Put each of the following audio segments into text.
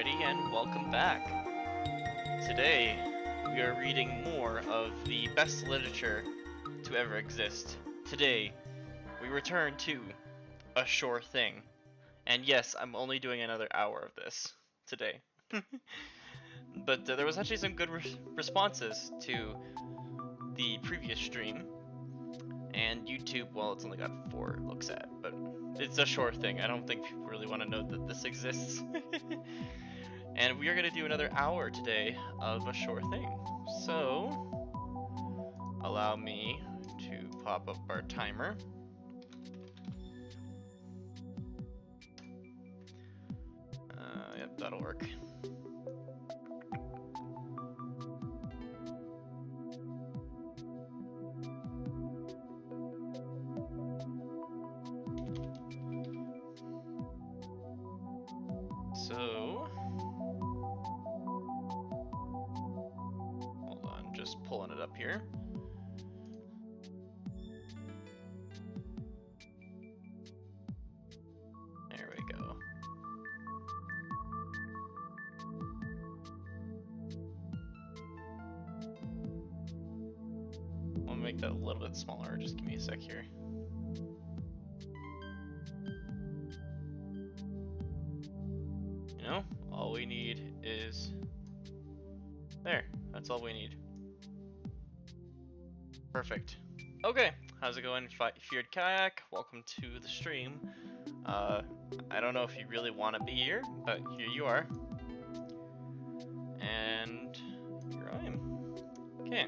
everybody, and welcome back. Today, we are reading more of the best literature to ever exist. Today, we return to A Sure Thing. And yes, I'm only doing another hour of this today. But there was actually some good responses to the previous stream. And YouTube, well, it's only got 4 looks at, but it's a sure thing. I don't think people really want to know that this exists. And we are going to do another hour today of A Sure Thing. So, allow me to pop up our timer. Yep, that'll work. So, hold on, just pulling it up here. There we go. I'll make that a little bit smaller, just give me a sec here. All we need is there. That's all we need. Perfect. Okay, how's it going, Feared Kayak? Welcome to the stream. I don't know if you really want to be here, but here you are. And here I am. Okay.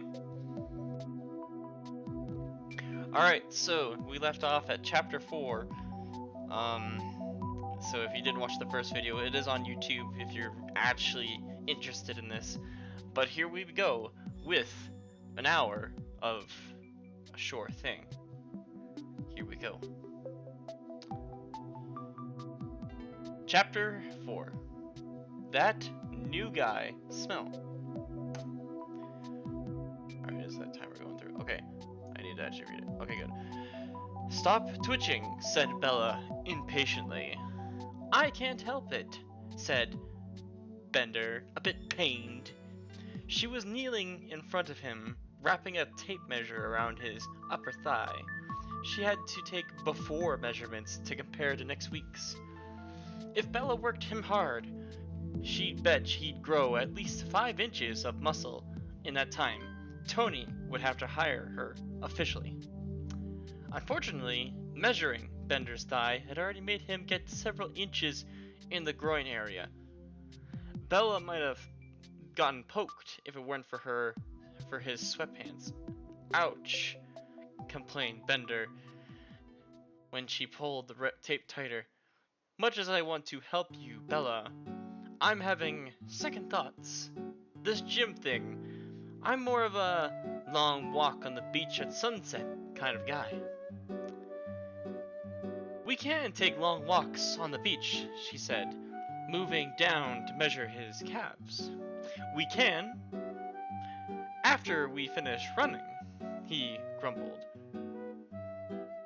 Alright, so we left off at chapter 4. So if you didn't watch the first video, it is on YouTube if you're actually interested in this. But here we go with an hour of A Sure Thing. Here we go. Chapter 4. That New Guy Smell. Alright, is that timer going through? Okay, I need to actually read it. Okay, good. Stop twitching, said Bella impatiently. I can't help it, said Bender, a bit pained. She was kneeling in front of him, wrapping a tape measure around his upper thigh. She had to take before measurements to compare to next week's. If Bella worked him hard, she'd bet he'd grow at least 5 inches of muscle in that time. Tony would have to hire her officially. Unfortunately, measuring Bender's thigh had already made him get several inches in the groin area. Bella might have gotten poked if it weren't for his sweatpants. Ouch, complained Bender when she pulled the tape tighter. Much as I want to help you, Bella, I'm having second thoughts. This gym thing, I'm more of a long walk on the beach at sunset kind of guy. We can take long walks on the beach, she said, moving down to measure his calves. We can. After we finish running, he grumbled.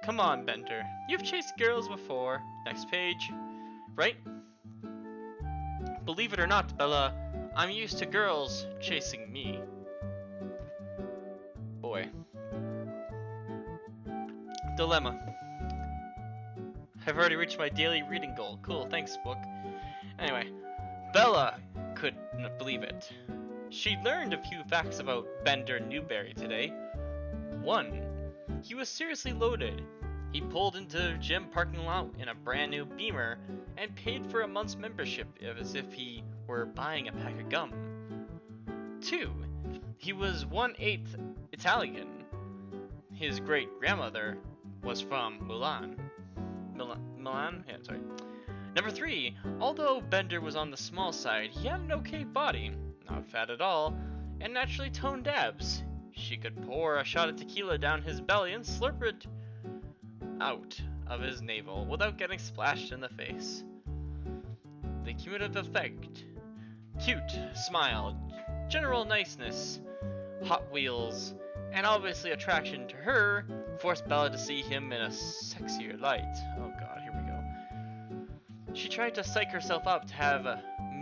Come on, Bender. You've chased girls before. Next page. Right? Believe it or not, Bella, I'm used to girls chasing me. Boy. Dilemma. I've already reached my daily reading goal. Cool, thanks, book. Anyway, Bella couldn't believe it. She learned a few facts about Bender Newberry today. 1. He was seriously loaded. He pulled into the gym parking lot in a brand new Beamer and paid for a month's membership as if he were buying a pack of gum. 2. He was 1/8 Italian. His great-grandmother was from Milan. Milan? Yeah, sorry. Number 3, although Bender was on the small side, he had an okay body, not fat at all, and naturally toned abs. She could pour a shot of tequila down his belly and slurp it out of his navel without getting splashed in the face. The cumulative effect. Cute, smile, general niceness, Hot Wheels, and obviously attraction to her forced Bella to see him in a sexier light. Oh god, here we go. She tried to psych herself up to have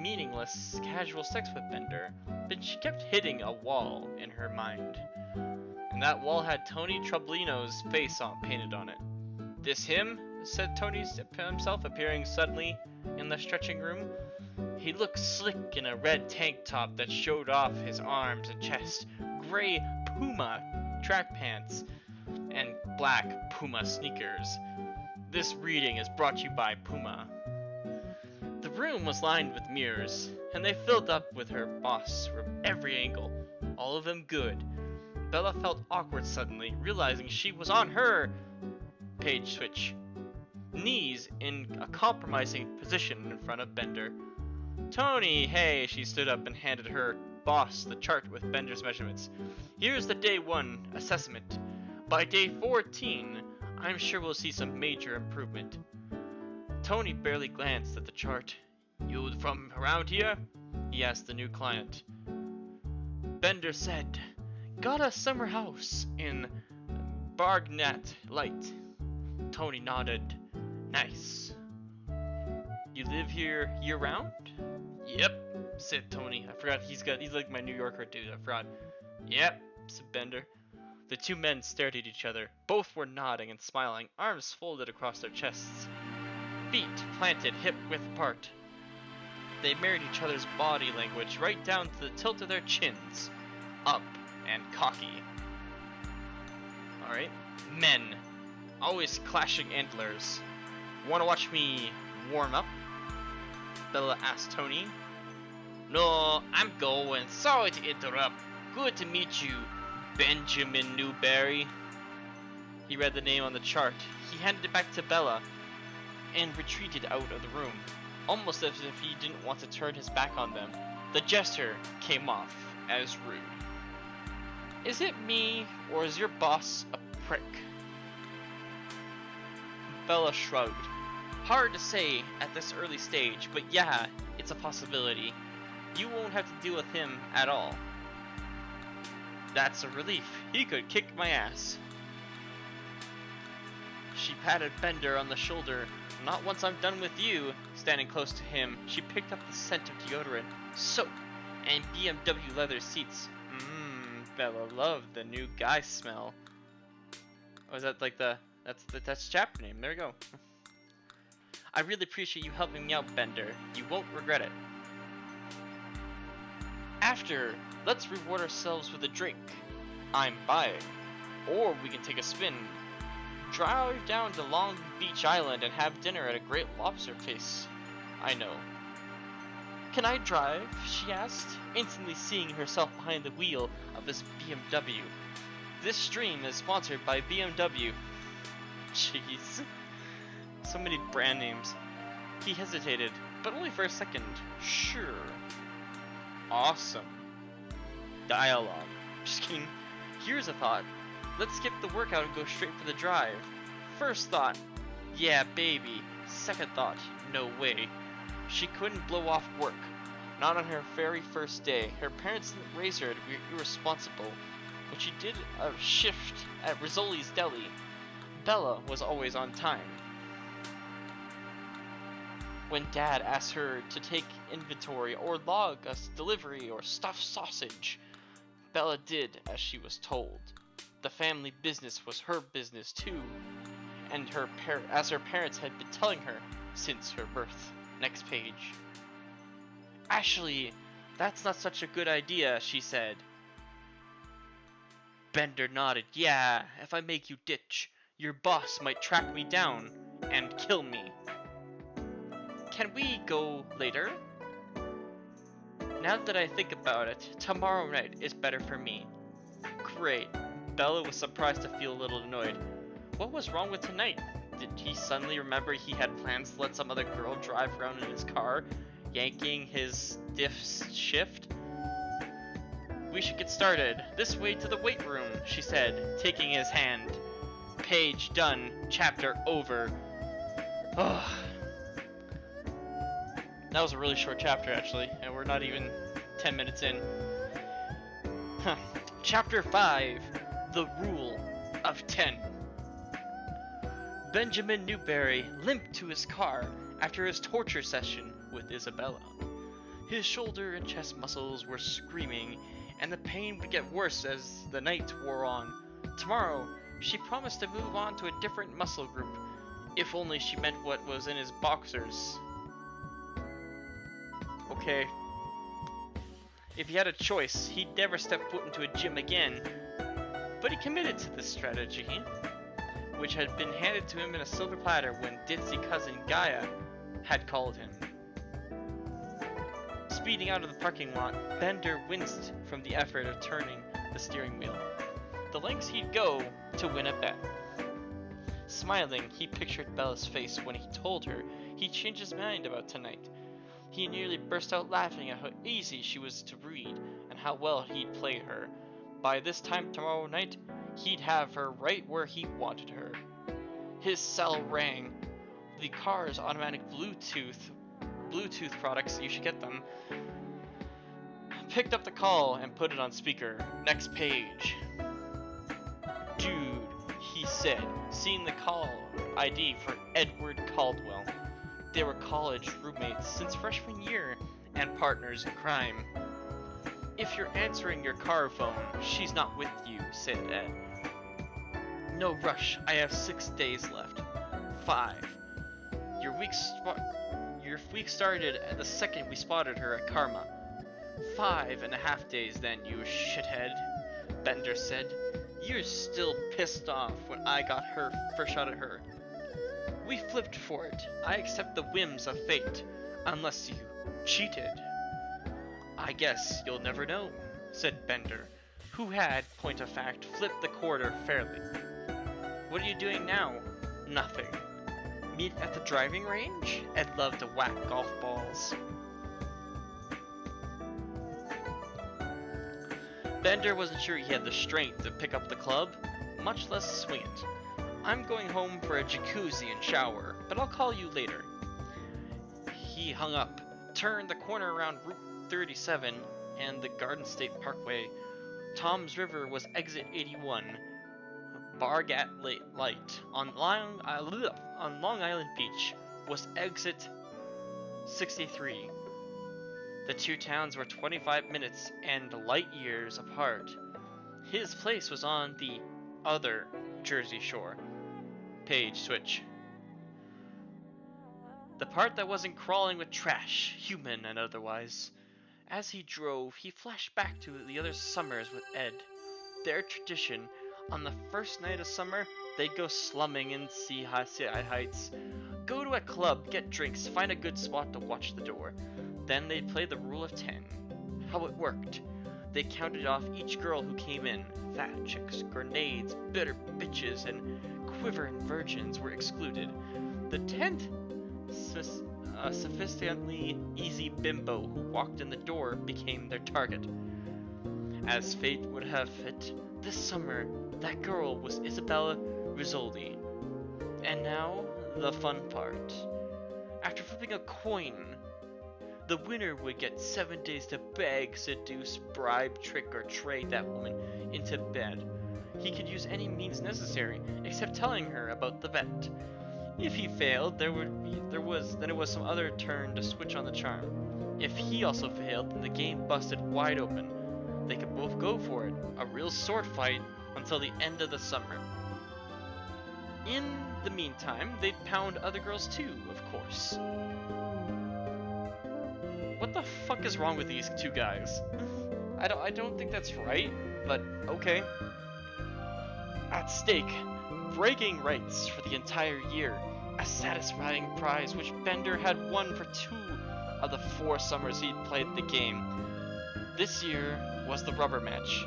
meaningless, casual sex with Bender, but she kept hitting a wall in her mind. And that wall had Tony Troublino's face painted on it. "This him?" said Tony himself, appearing suddenly in the stretching room. He looked slick in a red tank top that showed off his arms and chest, gray Puma track pants, and black Puma sneakers. This reading is brought to you by Puma. The room was lined with mirrors, and they filled up with her boss from every angle, all of them good. Bella felt awkward suddenly, realizing she was on her page switch, knees in a compromising position in front of Bender. "Tony, hey," she stood up and handed her boss the chart with Bender's measurements. "Here's the day 1 assessment. By day 14, I'm sure we'll see some major improvement." Tony barely glanced at the chart. "You from around here?" he asked the new client. Bender said, "Got a summer house in Bargnat Light." Tony nodded. "Nice. You live here year-round?" "Yep," said Tony. I forgot he's like my New Yorker dude. I forgot. "Yep," said Bender. The two men stared at each other. Both were nodding and smiling, arms folded across their chests, feet planted hip-width apart. They mirrored each other's body language right down to the tilt of their chins, up and cocky. Alright. Men. Always clashing antlers. "Wanna watch me warm up?" Bella asked Tony. "No, I'm going. Sorry to interrupt. Good to meet you, Benjamin Newberry." He read the name on the chart. He handed it back to Bella and retreated out of the room, almost as if he didn't want to turn his back on them. The gesture came off as rude. "Is it me, or is your boss a prick?" Bella shrugged. "Hard to say at this early stage, but yeah, it's a possibility. You won't have to deal with him at all." "That's a relief. He could kick my ass." She patted Bender on the shoulder. "Not once I'm done with you." Standing close to him, she picked up the scent of deodorant, soap, and BMW leather seats. Bella loved the new guy smell. Oh, is that like that's chapter name? There we go. "I really appreciate you helping me out, Bender. You won't regret it. After, let's reward ourselves with a drink. I'm buying. Or we can take a spin. Drive down to Long Beach Island and have dinner at a great lobster place I know." "Can I drive?" she asked, instantly seeing herself behind the wheel of his BMW. This stream is sponsored by BMW. Jeez. So many brand names. He hesitated, but only for a second. "Sure." Awesome. Dialogue. Just kidding. "Here's a thought. Let's skip the workout and go straight for the drive." First thought, yeah, baby. Second thought, no way. She couldn't blow off work. Not on her very first day. Her parents didn't raise her to be irresponsible. When she did a shift at Rizzoli's Deli, Bella was always on time. When Dad asked her to take inventory or log a delivery or stuffed sausage, Bella did as she was told. The family business was her business too, and as her parents had been telling her since her birth. Next page. "Actually, that's not such a good idea," she said. Bender nodded. "Yeah, if I make you ditch, your boss might track me down and kill me. Can we go later?" "Now that I think about it, tomorrow night is better for me." Great. Bella was surprised to feel a little annoyed. What was wrong with tonight? Did he suddenly remember he had plans to let some other girl drive around in his car, yanking his stiff shift? "We should get started. This way to the weight room," she said, taking his hand. Page done. Chapter over. Oh. That was a really short chapter, actually, and we're not even 10 minutes in. Chapter 5. The Rule of 10. Benjamin Newberry limped to his car after his torture session with Isabella. His shoulder and chest muscles were screaming, and the pain would get worse as the night wore on. Tomorrow, she promised to move on to a different muscle group, if only she meant what was in his boxers. Okay. If he had a choice, he'd never step foot into a gym again. But he committed to this strategy, which had been handed to him in a silver platter when ditzy cousin Gaia had called him. Speeding out of the parking lot, Bender winced from the effort of turning the steering wheel. The lengths he'd go to win a bet. Smiling, he pictured Bella's face when he told her he'd changed his mind about tonight. He nearly burst out laughing at how easy she was to read and how well he'd played her. By this time tomorrow night, he'd have her right where he wanted her. His cell rang. The car's automatic Bluetooth products, you should get them, picked up the call and put it on speaker. Next page. Dude, he said, seeing the call ID for Edward Caldwell. They were college roommates since freshman year and partners in crime. If you're answering your car phone, she's not with you, said Ed. No rush, I have 6 days left. 5. Your week started the second we spotted her at Karma. 5.5 days then, you shithead, Bender said. You're still pissed off when I got her first shot at her. We flipped for it. I accept the whims of fate, unless you cheated. I guess you'll never know, said Bender, who had, point of fact, flipped the quarter fairly. What are you doing now? Nothing. Meet at the driving range? I'd love to whack golf balls. Bender wasn't sure he had the strength to pick up the club, much less swing it. I'm going home for a jacuzzi and shower, but I'll call you later. He hung up, turned the corner around Route 37 and the Garden State Parkway. Tom's River was exit 81. Bargat Light on Long Island Beach was exit 63. The two towns were 25 minutes and light years apart. His place was on the other Jersey Shore. Page switch. The part that wasn't crawling with trash, human and otherwise. As he drove, he flashed back to the other summers with Ed. Their tradition, on the first night of summer, they'd go slumming in Sea Heights. Go to a club, get drinks, find a good spot to watch the door. Then they'd play the rule of 10. How it worked. They counted off each girl who came in. Fat chicks, grenades, bitter bitches, and quivering virgins were excluded. The 10th sophisticatedly easy bimbo who walked in the door became their target. As fate would have it, this summer, that girl was Isabella Rizzoli. And now, the fun part. After flipping a coin, the winner would get 7 days to beg, seduce, bribe, trick, or trade that woman into bed. He could use any means necessary, except telling her about the bet. If he failed, then it was some other turn to switch on the charm. If he also failed, then the game busted wide open. They could both go for it, a real sword fight, until the end of the summer. In the meantime, they'd pound other girls too, of course. What the fuck is wrong with these two guys? I don't think that's right, but okay. At stake, bragging rights for the entire year, a satisfying prize which Bender had won for 2 of the 4 summers he'd played the game. This year was the rubber match.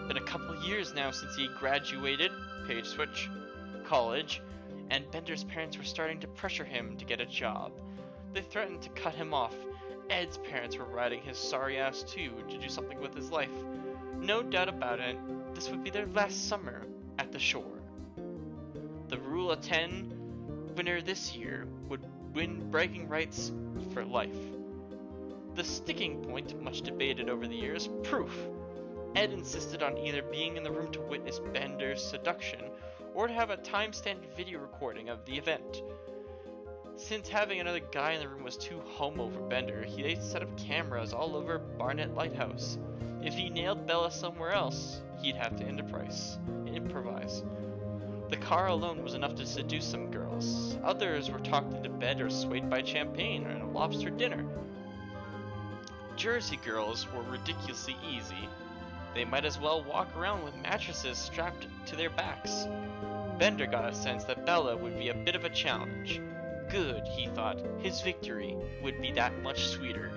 Been a couple years now since he graduated, page switch, college, and Bender's parents were starting to pressure him to get a job. They threatened to cut him off. Ed's parents were riding his sorry ass too to do something with his life. No doubt about it, this would be their last summer at the shore. The Rule of 10 winner this year would win bragging rights for life. The sticking point, much debated over the years, proof. Ed insisted on either being in the room to witness Bender's seduction or to have a time-stamped video recording of the event. Since having another guy in the room was too homo for Bender, he set up cameras all over Barnett Lighthouse. If he nailed Bella somewhere else, he'd have to improvise. The car alone was enough to seduce some girls. Others were talked into bed or swayed by champagne and a lobster dinner. Jersey girls were ridiculously easy. They might as well walk around with mattresses strapped to their backs. Bender got a sense that Bella would be a bit of a challenge. Good, he thought. His victory would be that much sweeter.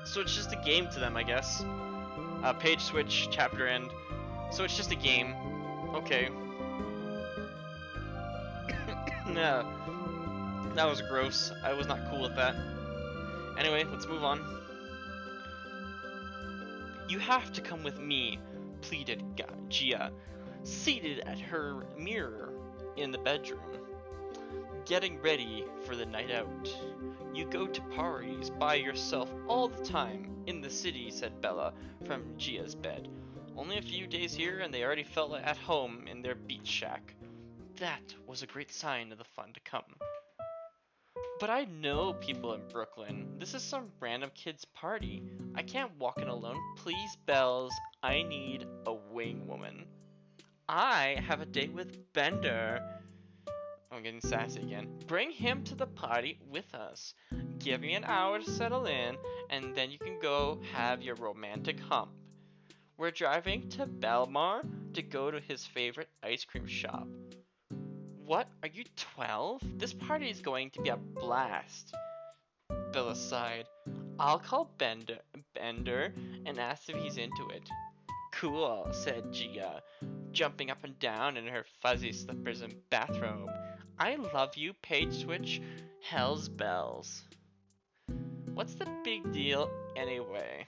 So it's just a game to them, I guess. Page switch, chapter end. So it's just a game. Okay. Nah, that was gross. I was not cool with that. Anyway, let's move on. You have to come with me, pleaded Gia, seated at her mirror in the bedroom, getting ready for the night out. You go to parties by yourself all the time in the city, said Bella from Gia's bed. Only a few days here and they already felt at home in their beach shack. That was a great sign of the fun to come. But I know people in Brooklyn. This is some random kid's party. I can't walk in alone. Please, Bells, I need a wing woman. I have a date with Bender. I'm getting sassy again. Bring him to the party with us. Give me an hour to settle in, and then you can go have your romantic hump. We're driving to Belmar to go to his favorite ice cream shop. What? Are you 12? This party is going to be a blast. Bella sighed. I'll call Bender and ask if he's into it. Cool, said Gia, jumping up and down in her fuzzy slippers and bathrobe. I love you, page switch. Hell's bells. What's the big deal anyway?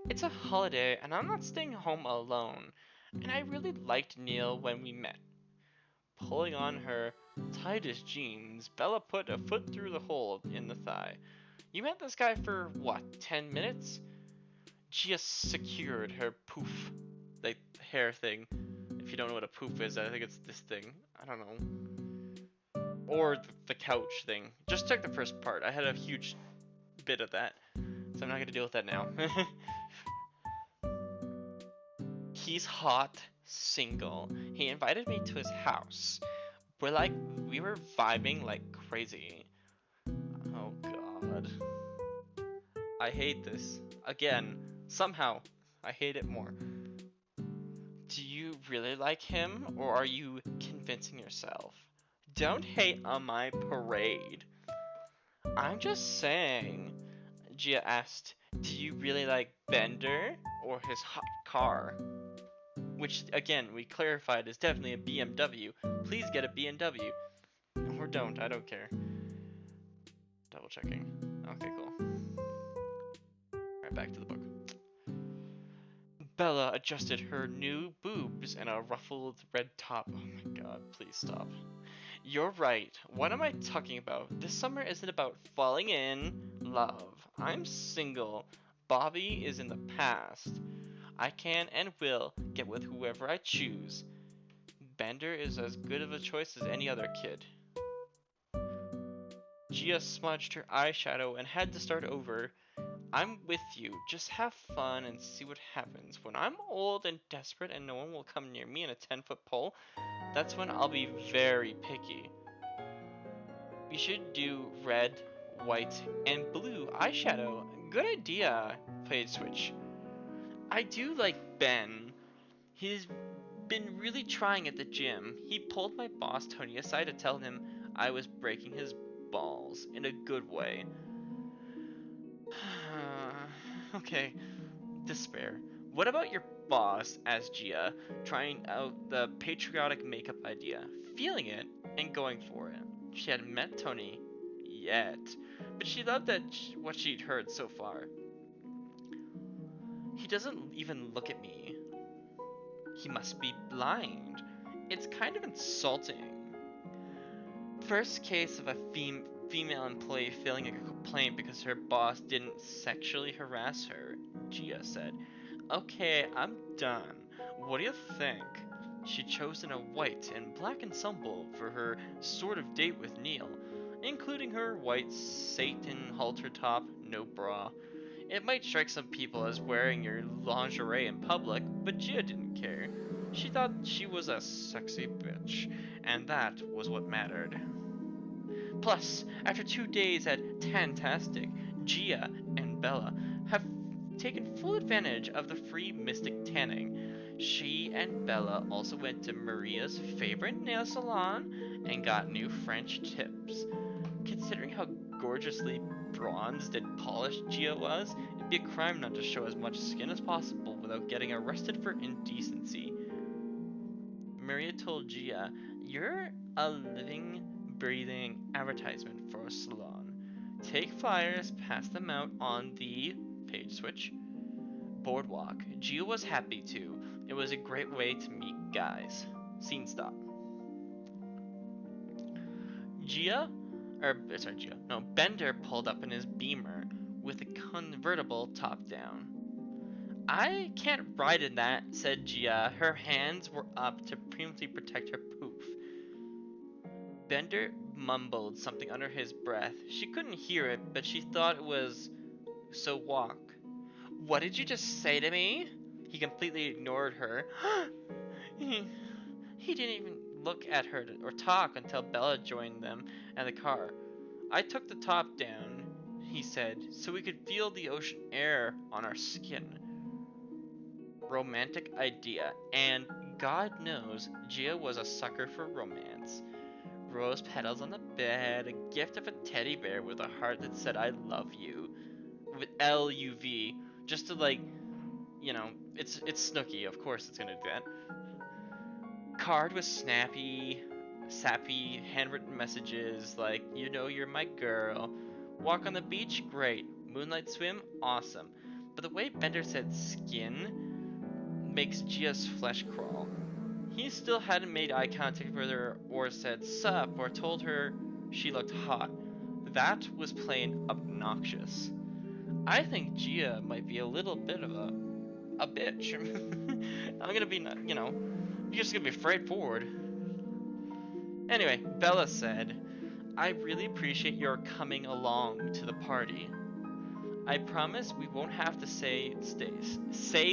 It's a holiday and I'm not staying home alone. And I really liked Neil when we met. Pulling on her tightest jeans, Bella put a foot through the hole in the thigh. You met this guy for, what, 10 minutes? Gia secured her poof, like hair thing. If you don't know what a poof is, I think it's this thing. I don't know. Or the couch thing. Just check the first part. I had a huge bit of that. So I'm not going to deal with that now. He's hot, single. He invited me to his house. We were vibing like crazy. Oh god. I hate this. Again, somehow, I hate it more. Do you really like him, or are you convincing yourself? Don't hate on my parade. I'm just saying. Gia asked, do you really like Bender, or his hot car? Which, again, we clarified is definitely a BMW. Please get a BMW. Or don't, I don't care. Double checking. Okay, cool. Alright, back to the book. Bella adjusted her new boobs and a ruffled red top. Oh my god, please stop. You're right. What am I talking about? This summer isn't about falling in love. I'm single. Bobby is in the past. I can and will get with whoever I choose. Bender is as good of a choice as any other kid. Gia smudged her eyeshadow and had to start over. I'm with you. Just have fun and see what happens. When I'm old and desperate and no one will come near me in a 10-foot pole, that's when I'll be very picky. We should do red, white, and blue eyeshadow. Good idea, page switch. I do like Ben. He's been really trying at the gym. He pulled my boss Tony aside to tell him I was breaking his balls in a good way. Okay, despair. What about your boss? Asked Gia, trying out the patriotic makeup idea, feeling it and going for it. She hadn't met Tony yet, but she loved what she'd heard so far. He doesn't even look at me. He must be blind. It's kind of insulting. First case of a female employee filing a complaint because her boss didn't sexually harass her, Gia said. Okay, I'm done. What do you think? She'd chosen a white and black ensemble for her sort of date with Neil. including her white Satan halter top, no bra. It might strike some people as wearing your lingerie in public, but Gia didn't care. She thought she was a sexy bitch, and that was what mattered. Plus, after 2 days at Tantastic, Gia and Bella have taken full advantage of the free mystic tanning. She and Bella also went to Maria's favorite nail salon and got new French tips. Considering how gorgeously bronzed and polished Gia was, it'd be a crime not to show as much skin as possible without getting arrested for indecency. Maria told Gia, "You're a living, breathing advertisement for a salon. Take flyers, pass them out on the page switch boardwalk." Gia was happy too. It was a great way to meet guys. Scene stop. Bender pulled up in his Beamer with a convertible top down. "I can't ride in that," said Gia. Her hands were up to preemptively protect her poof. Bender mumbled something under his breath. She couldn't hear it, but she thought it was, "So walk." "What did you just say to me?" He completely ignored her. He didn't even look at her or talk until Bella joined them in the car. "I took the top down," he said, "so we could feel the ocean air on our skin." Romantic idea, and God knows Gia was a sucker for romance. Rose petals on the bed, a gift of a teddy bear with a heart that said "I love you" with LUV, just to it's Snooki, of course it's gonna do that. Card with sappy handwritten messages like, "You know you're my girl." Walk on the beach, great. Moonlight swim, awesome. But the way Bender said "skin" makes Gia's flesh crawl. He still hadn't made eye contact with her or said "sup" or told her she looked hot. That was plain obnoxious. I think Gia might be a little bit of a bitch. I'm gonna be, you're just gonna be straightforward. Anyway, Bella said, "I really appreciate your coming along to the party. I promise we won't have to say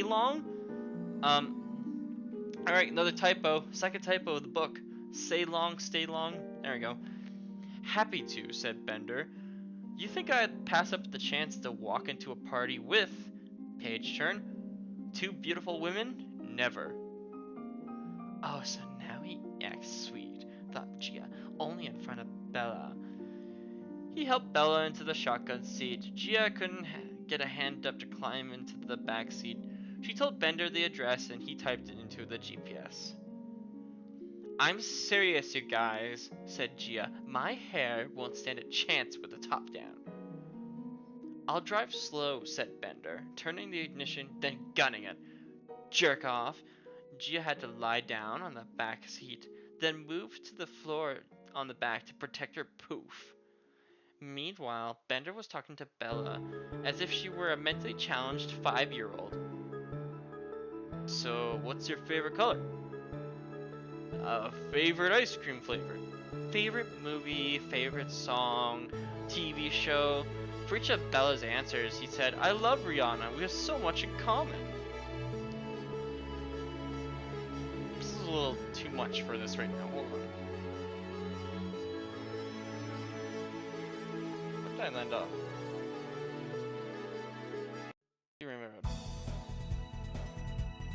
long?" Alright, another typo. Second typo of the book. Say long, stay long. There we go. "Happy to," said Bender. "You think I'd pass up the chance to walk into a party with," page turn, "two beautiful women? Never." Oh, so now he acts sweet, thought Gia, only in front of Bella. He helped Bella into the shotgun seat. Gia couldn't get a hand up to climb into the back seat. She told Bender the address and he typed it into the GPS. "I'm serious, you guys," said Gia. "My hair won't stand a chance with the top down." "I'll drive slow," said Bender, turning the ignition, then gunning it. "Jerk off." Gia had to lie down on the back seat, then move to the floor on the back to protect her poof. Meanwhile, Bender was talking to Bella as if she were a mentally challenged 5-year-old. "So, what's your favorite color?" Favorite ice cream flavor." Favorite movie, favorite song, TV show. For each of Bella's answers, he said, "I love Rihanna. We have so much in common." This is a little too much for this right now. Hold on. Where did I land off? You remember?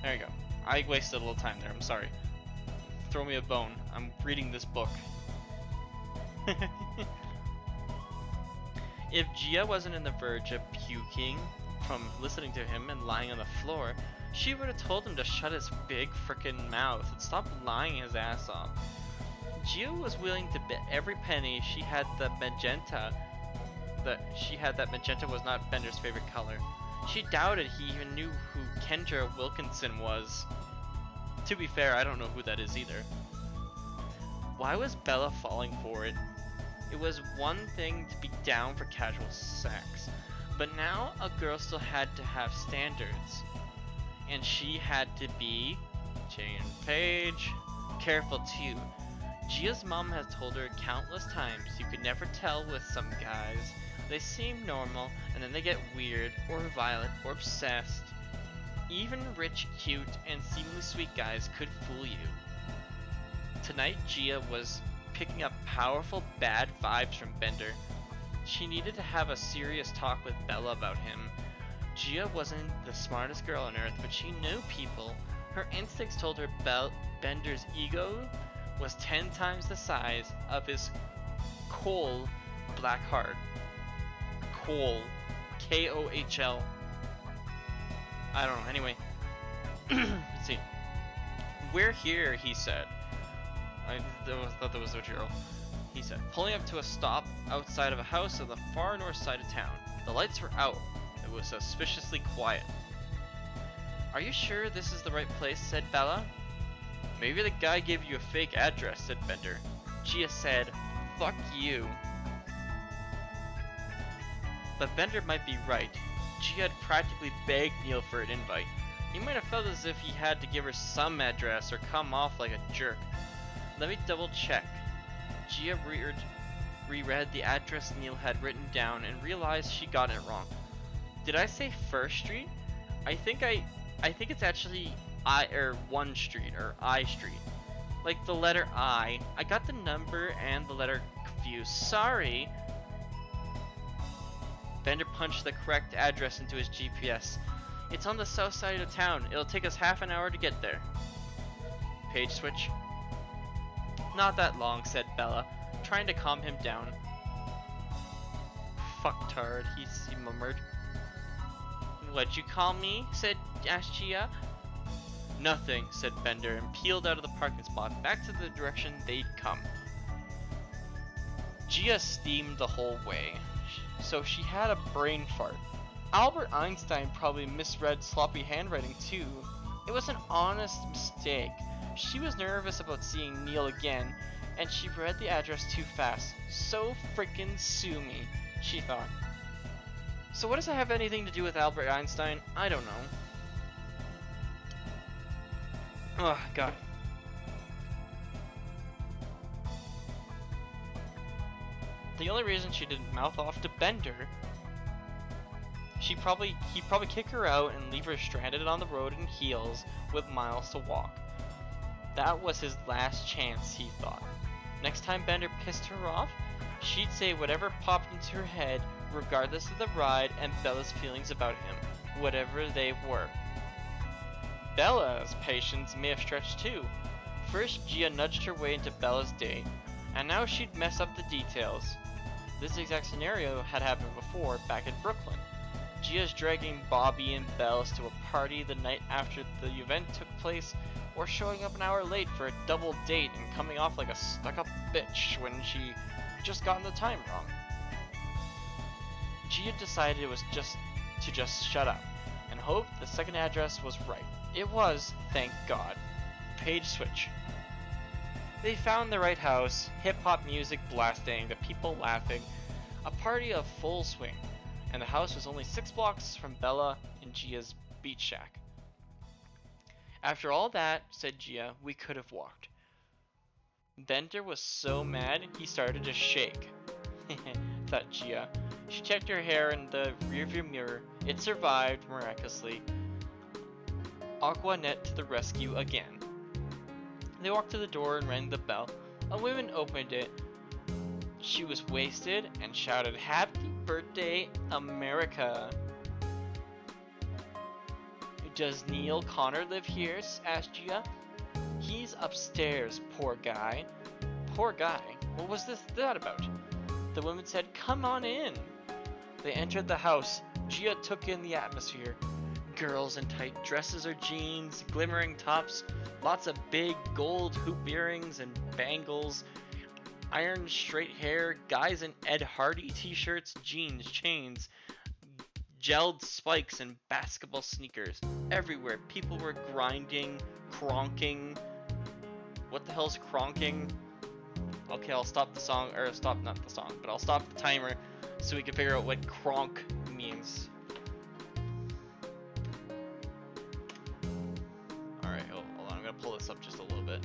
There you go. I wasted a little time there. I'm sorry. Throw me a bone. I'm reading this book. If Gia wasn't on the verge of puking from listening to him and lying on the floor, she would have told him to shut his big frickin' mouth and stop lying his ass off. Gia was willing to bet every penny she had that magenta was not Bender's favorite color. She doubted he even knew who Kendra Wilkinson was. To be fair, I don't know who that is either. Why was Bella falling for it? It was one thing to be down for casual sex, but now a girl still had to have standards. And she had to be, change page, careful too. Gia's mom has told her countless times you could never tell with some guys. They seem normal, and then they get weird, or violent, or obsessed. Even rich, cute, and seemingly sweet guys could fool you. Tonight, Gia was picking up powerful bad vibes from Bender. She needed to have a serious talk with Bella about him. Gia wasn't the smartest girl on earth, but she knew people. Her instincts told her Bender's ego was 10 times the size of his coal black heart. Coal. K-O-H-L. I don't know, anyway. Let's see. We're here, he said. I thought that was Ojiro. He said, pulling up to a stop outside of a house on the far north side of town. The lights were out. It was suspiciously quiet. Are you sure this is the right place? Said Bella. Maybe the guy gave you a fake address, said Bender. Gia said, fuck you. But Bender might be right. Gia had practically begged Neil for an invite. He might have felt as if he had to give her some address or come off like a jerk. Let me double check. Gia reread the address Neil had written down and realized she got it wrong. Did I say First Street? I think it's actually 1 Street or I Street. Like the letter I. I got the number and the letter confused. Sorry. Bender punched the correct address into his GPS. It's on the south side of town. It'll take us half an hour to get there. Page switch. Not that long, said Bella, trying to calm him down. Fucktard, he murmured. What'd you call me? asked Gia. Nothing, said Bender, and peeled out of the parking spot back to the direction they'd come. Gia steamed the whole way, so she had a brain fart. Albert Einstein probably misread sloppy handwriting too. It was an honest mistake. She was nervous about seeing Neil again, and she read the address too fast. So frickin' sue me, she thought. So what does that have anything to do with Albert Einstein? I don't know. Oh, God. The only reason she didn't mouth off to Bender, he'd probably kick her out and leave her stranded on the road in heels with miles to walk. That was his last chance, he thought. Next time Bender pissed her off, she'd say whatever popped into her head, regardless of the ride and Bella's feelings about him, whatever they were. Bella's patience may have stretched too. First, Gia nudged her way into Bella's day, and now she'd mess up the details. This exact scenario had happened before, back in Brooklyn. Gia's dragging Bobby and Bells to a party the night after the event took place, or showing up an hour late for a double date and coming off like a stuck-up bitch when she just gotten the time wrong. Gia decided it was just shut up, and hoped the second address was right. It was, thank God. Page switch. They found the right house, hip-hop music blasting, the people laughing, a party of full swing, and the house was only 6 blocks from Bella and Gia's beach shack. After all that, said Gia, we could have walked. Bender was so mad, he started to shake. Thought Gia. She checked her hair in the rearview mirror. It survived, miraculously. Aquanet to the rescue again. They walked to the door and rang the bell. A woman opened it. She was wasted and shouted, "Happy birthday, America!" Does Neil Connor live here? Asked Gia. He's upstairs, poor guy. Poor guy? What was that about? The woman said, come on in. They entered the house. Gia took in the atmosphere. Girls in tight dresses or jeans, glimmering tops, lots of big gold hoop earrings and bangles, iron straight hair, guys in Ed Hardy t-shirts, jeans, chains, gelled spikes and basketball sneakers. Everywhere, people were grinding, cronking. What the hell's cronking? Okay, I'll stop the song, or not the song, but I'll stop the timer so we can figure out what cronk means. Alright, hold on, I'm gonna pull this up just a little bit.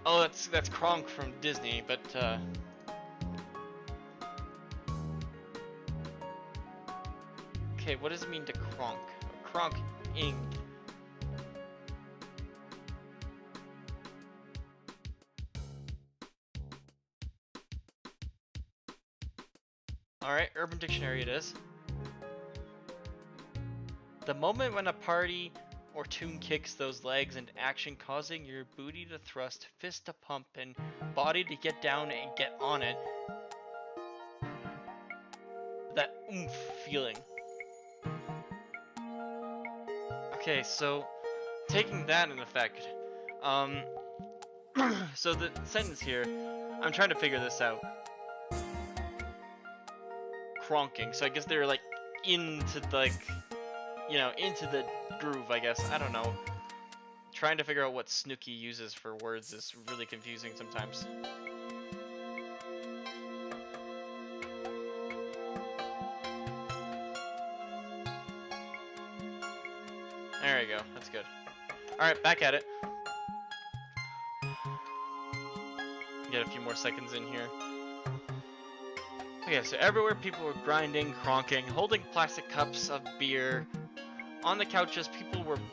Oh, that's Kronk from Disney, but okay, what does it mean to Kronk? Kronk-ing. Alright, Urban Dictionary it is. The moment when a party or tune kicks those legs into action, causing your booty to thrust, fist to pump, and body to get down and get on it. That oomph feeling. Okay, so taking that in effect, so the sentence here, I'm trying to figure this out. Cronking, so I guess they're like into like, you know, into the groove, I guess. I don't know. Trying to figure out what Snooki uses for words is really confusing sometimes. There we go, that's good. Alright, back at it. Get a few more seconds in here. Okay, so everywhere people were grinding, cronking, holding plastic cups of beer. On the couches,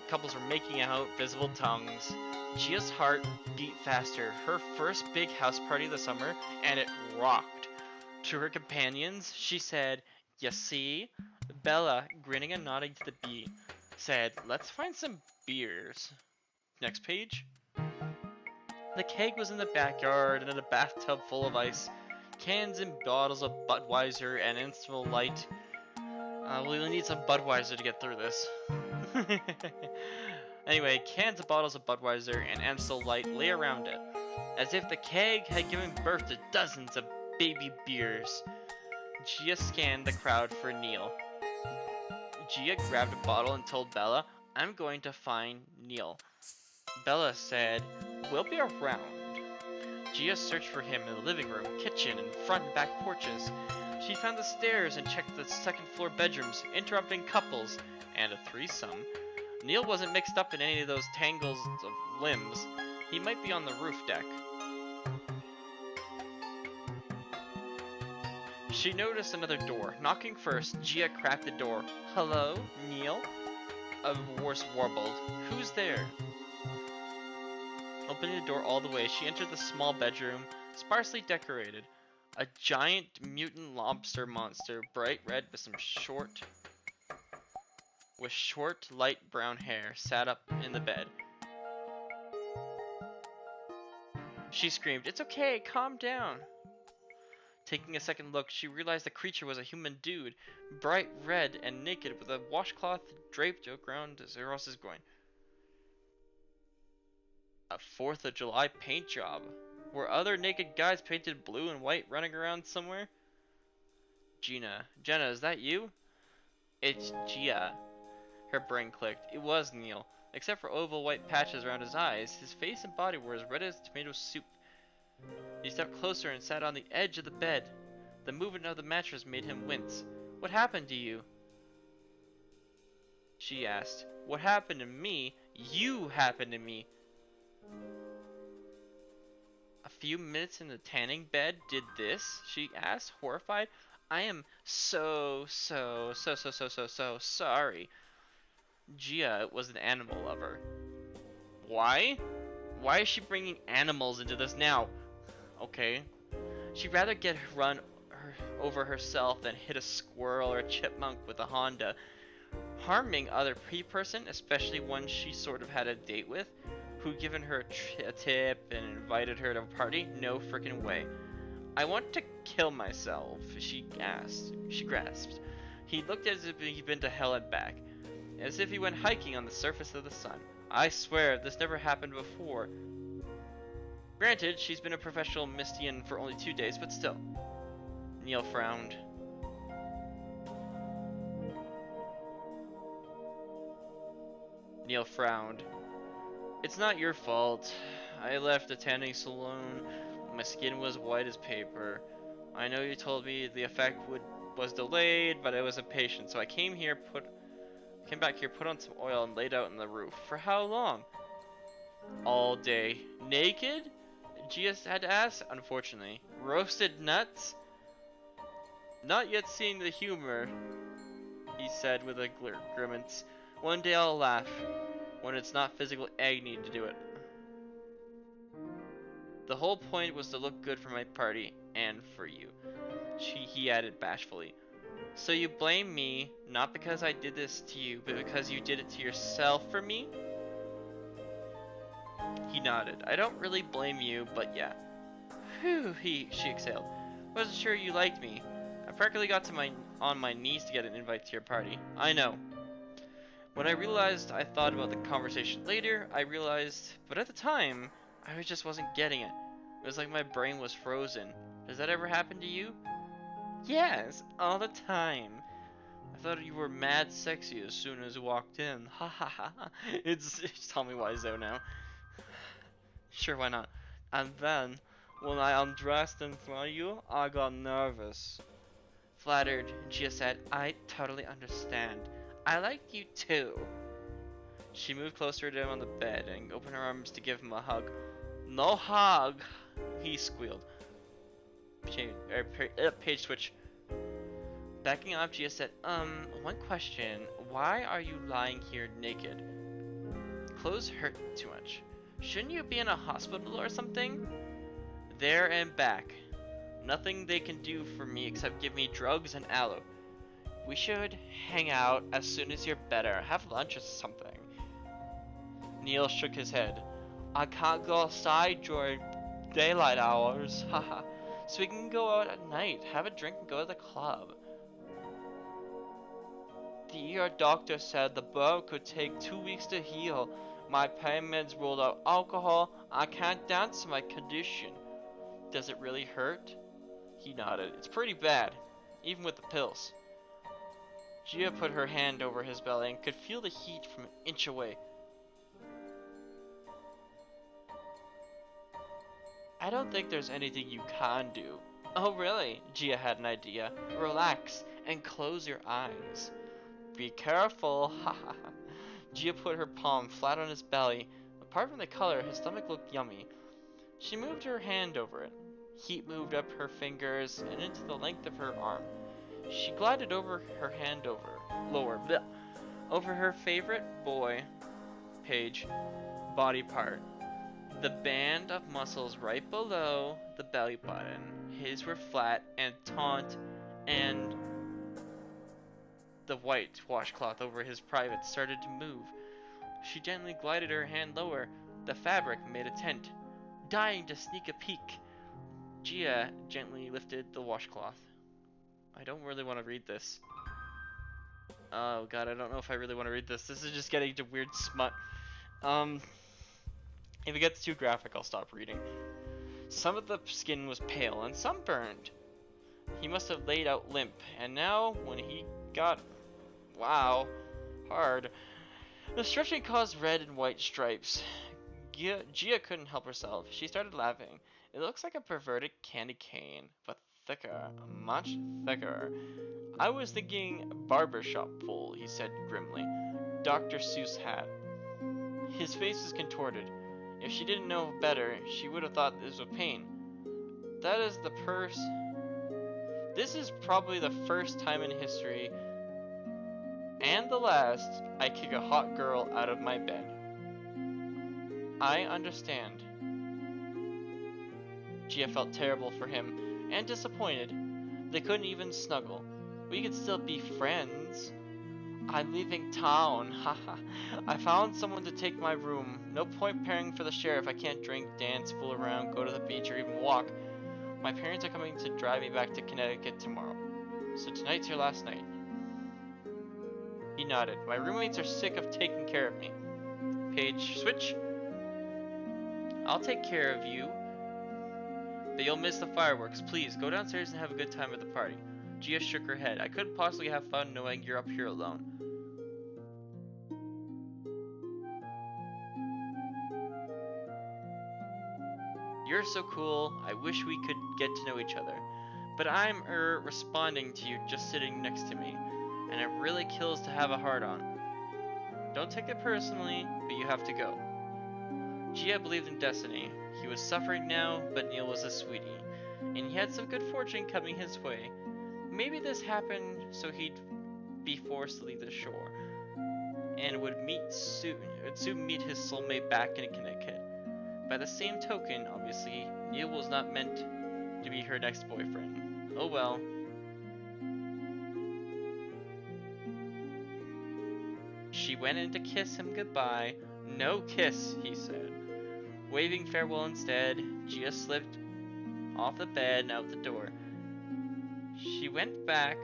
couples were making out, visible tongues. Gia's heart beat faster. Her first big house party of the summer, and it rocked. To her companions, she said, "You see?" Bella, grinning and nodding to the beat, said, "Let's find some beers." Next page. The keg was in the backyard and in a bathtub full of ice. Cans and bottles of Budweiser and Amstel Light. We'll need some Budweiser to get through this. Anyway, cans and bottles of Budweiser and Amstel Light lay around it, as if the keg had given birth to dozens of baby beers. Gia scanned the crowd for Neil. Gia grabbed a bottle and told Bella, "I'm going to find Neil." Bella said, "We'll be around." Gia searched for him in the living room, kitchen, and front and back porches. She found the stairs and checked the second floor bedrooms, interrupting couples, and a threesome. Neil wasn't mixed up in any of those tangles of limbs. He might be on the roof deck. She noticed another door. Knocking first, Gia cracked the door. "Hello, Neil?" A voice warbled. "Who's there?" Opening the door all the way, she entered the small bedroom, sparsely decorated. A giant mutant lobster monster, bright red with short, light brown hair, sat up in the bed. She screamed, "It's okay, calm down." Taking a second look, she realized the creature was a human dude, bright red and naked, with a washcloth draped around Zeros's groin. A 4th of July paint job. Were other naked guys painted blue and white running around somewhere? Jenna, is that you? It's Gia. Her brain clicked. It was Neil. Except for oval white patches around his eyes, his face and body were as red as tomato soup. He stepped closer and sat on the edge of the bed. The movement of the mattress made him wince. "What happened to you?" She asked. "What happened to me? You happened to me." "A few minutes in the tanning bed did this?" she asked, horrified. "I am so sorry." Gia was an animal lover. Why? Why is she bringing animals into this now? Okay. She'd rather get over herself than hit a squirrel or a chipmunk with a Honda. Harming other person, especially one she sort of had a date with, who'd given her a tip and invited her to a party? No frickin' way. "I want to kill myself," she grasped. He looked as if he'd been to hell and back, as if he went hiking on the surface of the sun. "I swear, this never happened before." Granted, she's been a professional Mystian for only 2 days, but still. Neil frowned. "It's not your fault. I left the tanning salon. My skin was white as paper. I know you told me the effect was delayed, but I was impatient, so I came back here, put on some oil, and laid out on the roof." "For how long?" "All day." "Naked?" Gia had to ask, unfortunately. Roasted nuts? Not yet seeing the humor, he said with a grimace. One day I'll laugh, when it's not physical agony to do it. The whole point was to look good for my party, and for you, he added bashfully. So you blame me, not because I did this to you, but because you did it to yourself for me? He nodded. I don't really blame you, but yeah. Whew, she exhaled. Wasn't sure you liked me. I practically got on my knees to get an invite to your party. I know. When I realized I thought about the conversation later, I realized, but at the time, I just wasn't getting it. It was like my brain was frozen. Does that ever happen to you? Yes, all the time. I thought you were mad sexy as soon as you walked in. Ha ha ha. It's Tommy Wiseau now. Sure, why not? And then, when I undressed in front of you, I got nervous. Flattered, Gia said, I totally understand. I like you too. She moved closer to him on the bed and opened her arms to give him a hug. No hug, he squealed. Page switch. Backing off, Gia said, one question. Why are you lying here naked? Clothes hurt too much. Shouldn't you be in a hospital or something? There and back. Nothing they can do for me except give me drugs and aloe. We should hang out as soon as you're better. Have lunch or something. Neil shook his head. I can't go outside during daylight hours. Haha. So we can go out at night, have a drink and go to the club. The ER doctor said the burn could take 2 weeks to heal. My pain meds ruled out alcohol. I can't dance in my condition. Does it really hurt? He nodded. It's pretty bad, even with the pills. Gia put her hand over his belly and could feel the heat from an inch away. I don't think there's anything you can do. Oh really? Gia had an idea. Relax and close your eyes. Be careful, haha. Gia put her palm flat on his belly. Apart from the color, his stomach looked yummy. She moved her hand over it. Heat moved up her fingers and into the length of her arm. She glided over her hand over her favorite boy, Paige, body part. The band of muscles right below the belly button. His were flat and taut, and the white washcloth over his private started to move. She gently glided her hand lower. The fabric made a tent. Dying to sneak a peek, Gia gently lifted the washcloth. I don't really want to read this. Oh god, I don't know if I really want to read this. This is just getting to weird smut. If it gets too graphic, I'll stop reading. Some of the skin was pale and sunburned. He must have laid out limp, and now, when he got, hard, the stretching caused red and white stripes. Gia couldn't help herself. She started laughing. It looks like a perverted candy cane, but thicker, much thicker. I was thinking barbershop full, he said grimly. Dr. Seuss hat. His face was contorted. If she didn't know better, she would have thought this was pain. That is the purse. This is probably the first time in history, and the last, I kick a hot girl out of my bed. I understand. Gia felt terrible for him, and disappointed. They couldn't even snuggle. We could still be friends. I'm leaving town, haha. I found someone to take my room. No point paying for the sheriff. I can't drink, dance, fool around, go to the beach, or even walk. My parents are coming to drive me back to Connecticut tomorrow. So tonight's your last night. He nodded. My roommates are sick of taking care of me. Page switch. I'll take care of you. But you'll miss the fireworks. Please, go downstairs and have a good time at the party. Gia shook her head. I couldn't possibly have fun knowing you're up here alone. You're so cool. I wish we could get to know each other. But I'm responding to you just sitting next to me. And it really kills to have a heart-on. Don't take it personally, but you have to go. Gia believed in destiny. He was suffering now, but Neil was a sweetie, and he had some good fortune coming his way. Maybe this happened so he'd be forced to leave the shore, and would soon meet his soulmate back in Connecticut. By the same token, obviously, Neil was not meant to be her next boyfriend. Oh well. She went in to kiss him goodbye. No kiss, he said. Waving farewell instead, Gia slipped off the bed and out the door. She went back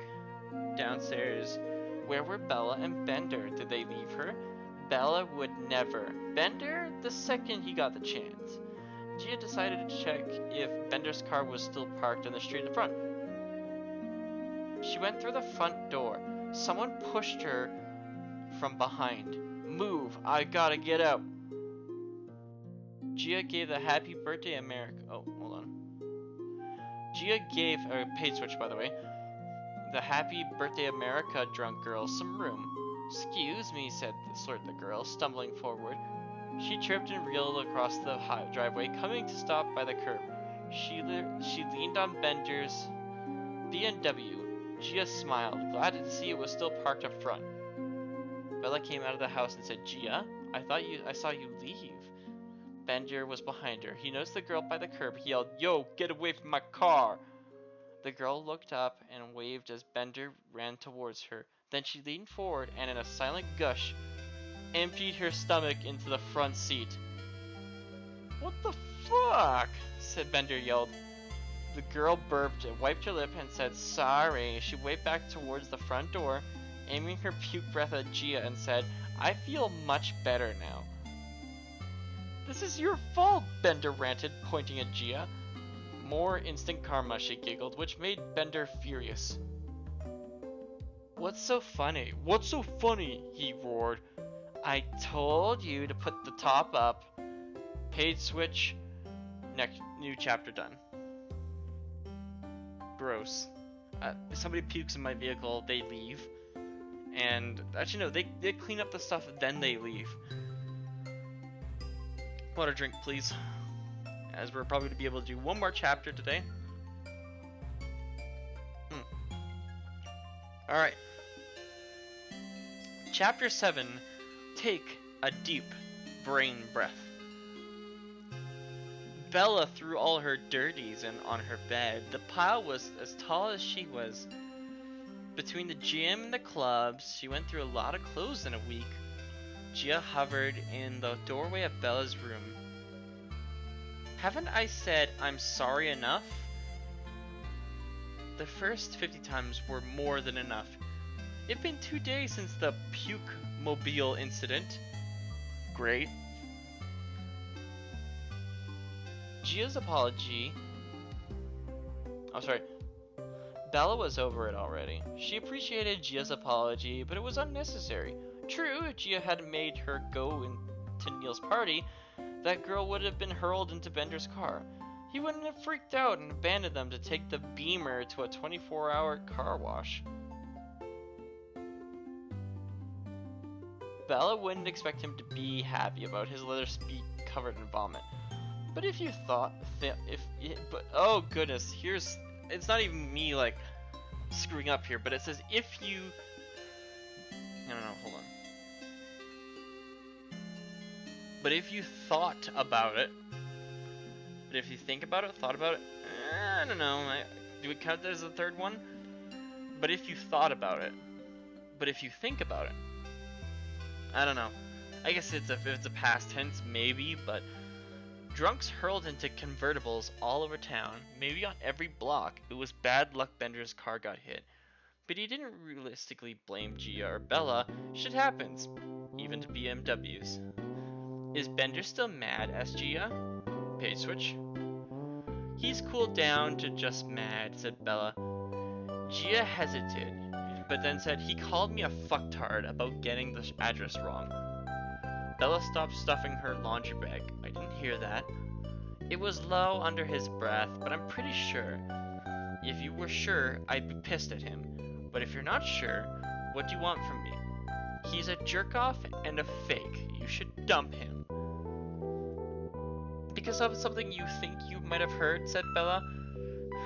downstairs. Where were Bella and Bender? Did they leave her? Bella would never. Bender, the second he got the chance. Gia decided to check if Bender's car was still parked on the street in front. She went through the front door. Someone pushed her from behind. Move, I gotta get out. Gia gave the happy birthday America. Oh, hold on. Gia gave a page switch, by the way. The happy birthday America drunk girl some room. Excuse me, said the girl, stumbling forward. She tripped and reeled across the driveway, coming to stop by the curb. She leaned on Bender's BMW. Gia smiled, glad to see it was still parked up front. Bella came out of the house and said, Gia, I saw you leave. Bender was behind her. He noticed the girl by the curb. He yelled, Yo, get away from my car. The girl looked up and waved as Bender ran towards her. Then she leaned forward and in a silent gush, emptied her stomach into the front seat. What the fuck? Said Bender yelled. The girl burped and wiped her lip and said sorry. She waved back towards the front door, aiming her puke breath at Gia and said, I feel much better now. This is your fault, Bender ranted, pointing at Gia. More instant karma, she giggled, which made Bender furious. What's so funny? What's so funny? He roared. I told you to put the top up. Page switch. Next new chapter done. Gross. Somebody pukes in my vehicle, they leave. And actually no, they clean up the stuff, then they leave. Water drink, please. As we're probably going to be able to do one more chapter today. Alright. Chapter 7. Take a deep brain breath. Bella threw all her dirties on her bed. The pile was as tall as she was. Between the gym and the clubs, she went through a lot of clothes in a week. Gia hovered in the doorway of Bella's room. Haven't I said I'm sorry enough? The first 50 times were more than enough. It'd been 2 days since the puke-mobile incident. Great. Gia's apology... Oh, sorry. Bella was over it already. She appreciated Gia's apology, but it was unnecessary. True, if Gia hadn't made her go into Neil's party, that girl would have been hurled into Bender's car. He wouldn't have freaked out and abandoned them to take the Beamer to a 24-hour car wash. Bella wouldn't expect him to be happy about his leather seat covered in vomit. But if you thought, oh goodness, it's not even me like screwing up here, but it says if you, no, hold on. But if you thought about it, but if you think about it, thought about it, I don't know, do we count that as the third one? But if you thought about it, but if you think about it, I don't know. I guess if it's a past tense, maybe, but drunks hurled into convertibles all over town, maybe on every block. It was bad luck Bender's car got hit. But he didn't realistically blame Gia or Bella. Shit happens, even to BMWs. Is Bender still mad? Asked Gia. Page switch. He's cooled down to just mad, said Bella. Gia hesitated, but then said he called me a fucktard about getting the address wrong. Bella stopped stuffing her laundry bag. I didn't hear that. It was low under his breath, but I'm pretty sure. If you were sure, I'd be pissed at him. But if you're not sure, what do you want from me? He's a jerk-off and a fake. You should dump him. Because of something you think you might have heard, said Bella,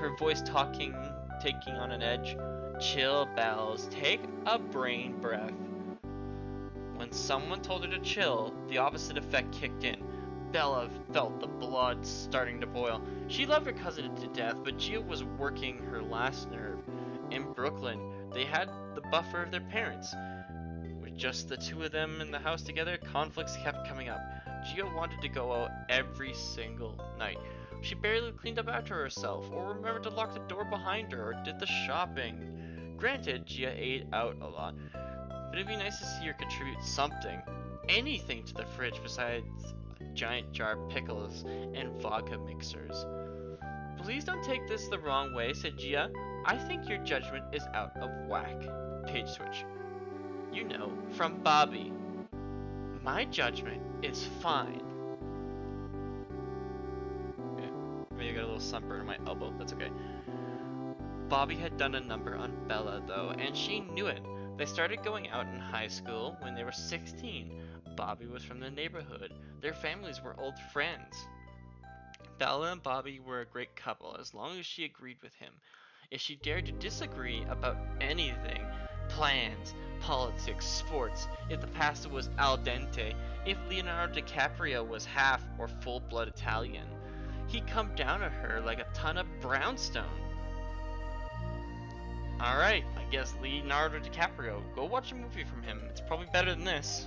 her voice taking on an edge. Chill, Bells. Take a brain breath. When someone told her to chill, the opposite effect kicked in. Bella felt the blood starting to boil. She loved her cousin to death, but Gia was working her last nerve. In Brooklyn, they had the buffer of their parents. With just the two of them in the house together, conflicts kept coming up. Gia wanted to go out every single night. She barely cleaned up after herself, or remembered to lock the door behind her, or did the shopping. Granted, Gia ate out a lot, but it'd be nice to see her contribute something, anything to the fridge besides a giant jar of pickles and vodka mixers. Please don't take this the wrong way, said Gia. I think your judgment is out of whack. Page switch. You know, from Bobby. My judgment is fine. Okay, maybe I got a little sunburn on my elbow, that's okay. Bobby had done a number on Bella though, and she knew it. They started going out in high school when they were 16. Bobby was from the neighborhood. Their families were old friends. Bella and Bobby were a great couple as long as she agreed with him. If she dared to disagree about anything, plans, politics, sports, if the pasta was al dente, if Leonardo DiCaprio was half or full-blood Italian, he'd come down at her like a ton of brownstone. Alright, I guess Leonardo DiCaprio. Go watch a movie from him. It's probably better than this.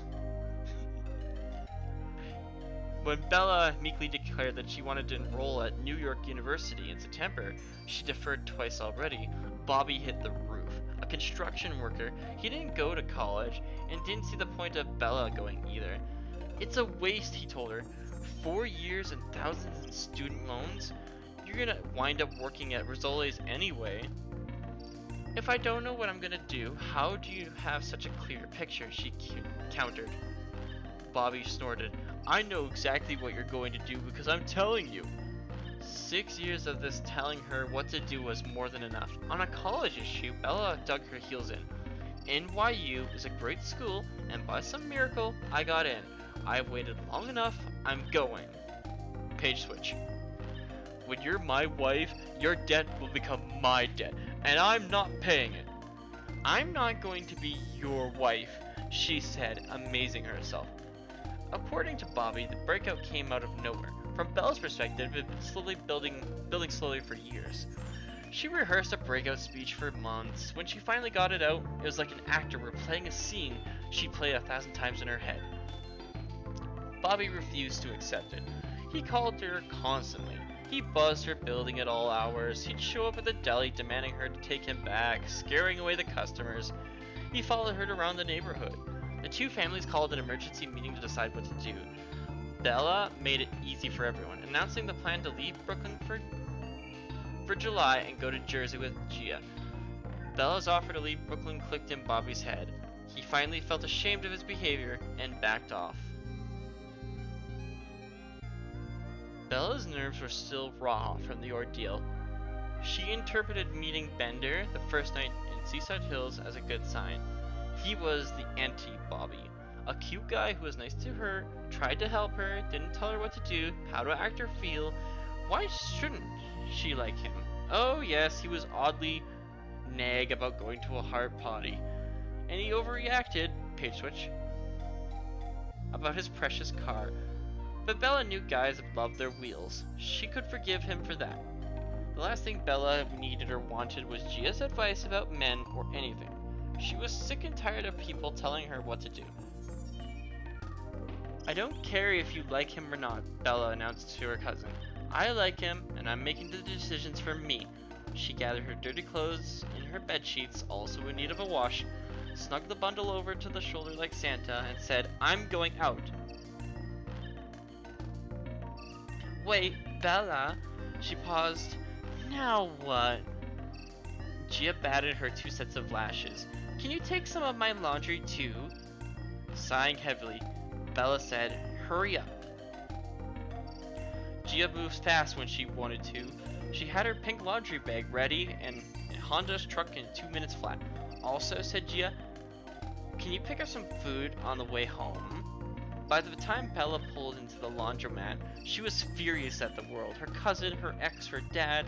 When Bella meekly declared that she wanted to enroll at New York University in September, she deferred twice already. Bobby hit the roof. A construction worker, he didn't go to college and didn't see the point of Bella going either. It's a waste, he told her. 4 years and thousands in student loans? You're gonna wind up working at Rizzoli's anyway. If I don't know what I'm gonna do, how do you have such a clear picture? She countered. Bobby snorted. I know exactly what you're going to do because I'm telling you. 6 years of this telling her what to do was more than enough. On a college issue, Bella dug her heels in. NYU is a great school, and by some miracle, I got in. I've waited long enough, I'm going. Page switch. When you're my wife, your debt will become my debt, and I'm not paying it. I'm not going to be your wife, she said, amazing herself. According to Bobby, the breakout came out of nowhere. From Bella's perspective, it had been slowly building slowly for years. She rehearsed a breakout speech for months. When she finally got it out, it was like an actor replaying a scene she played 1,000 times in her head. Bobby refused to accept it. He called her constantly. He buzzed her building at all hours. He'd show up at the deli demanding her to take him back, scaring away the customers. He followed her around the neighborhood. The two families called an emergency meeting to decide what to do. Bella made it easy for everyone, announcing the plan to leave Brooklyn for July and go to Jersey with Gia. Bella's offer to leave Brooklyn clicked in Bobby's head. He finally felt ashamed of his behavior and backed off. Bella's nerves were still raw from the ordeal. She interpreted meeting Bender the first night in Seaside Hills as a good sign. He was the anti-Bobby. A cute guy who was nice to her, tried to help her, didn't tell her what to do, how to act or feel. Why shouldn't she like him? Oh yes, he was oddly nag about going to a hard potty. And he overreacted, page switch, about his precious car. But Bella knew guys loved their wheels. She could forgive him for that. The last thing Bella needed or wanted was Gia's advice about men or anything. She was sick and tired of people telling her what to do. I don't care if you like him or not, Bella announced to her cousin. I like him, and I'm making the decisions for me. She gathered her dirty clothes in her bedsheets, also in need of a wash, snugged the bundle over to the shoulder like Santa, and said, I'm going out. Wait, Bella. She paused. Now what? Gia batted her 2 sets of lashes. Can you take some of my laundry too? Sighing heavily, Bella said, hurry up. Gia moves fast when she wanted to. She had her pink laundry bag ready and Honda's truck in 2 minutes flat. Also, said Gia, can you pick up some food on the way home? By the time Bella pulled into the laundromat, she was furious at the world. Her cousin, her ex, her dad,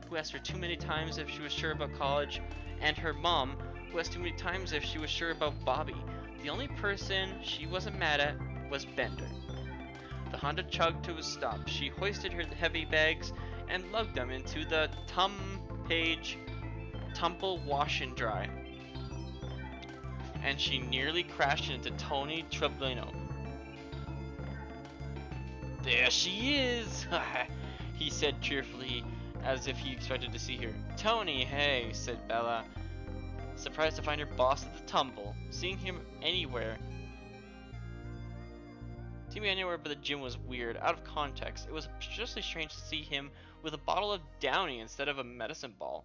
who asked her too many times if she was sure about college, and her mom, who asked too many times if she was sure about Bobby. The only person she wasn't mad at was Bender. The Honda chugged to a stop. She hoisted her heavy bags and lugged them into the Tumble Wash and Dry. And she nearly crashed into Tony Treblino. There she is, he said cheerfully, as if he expected to see her. Tony, hey, said Bella, surprised to find her boss at the tumble. Seeing him anywhere but the gym was weird. Out of context, it was especially strange to see him with a bottle of Downy instead of a medicine ball.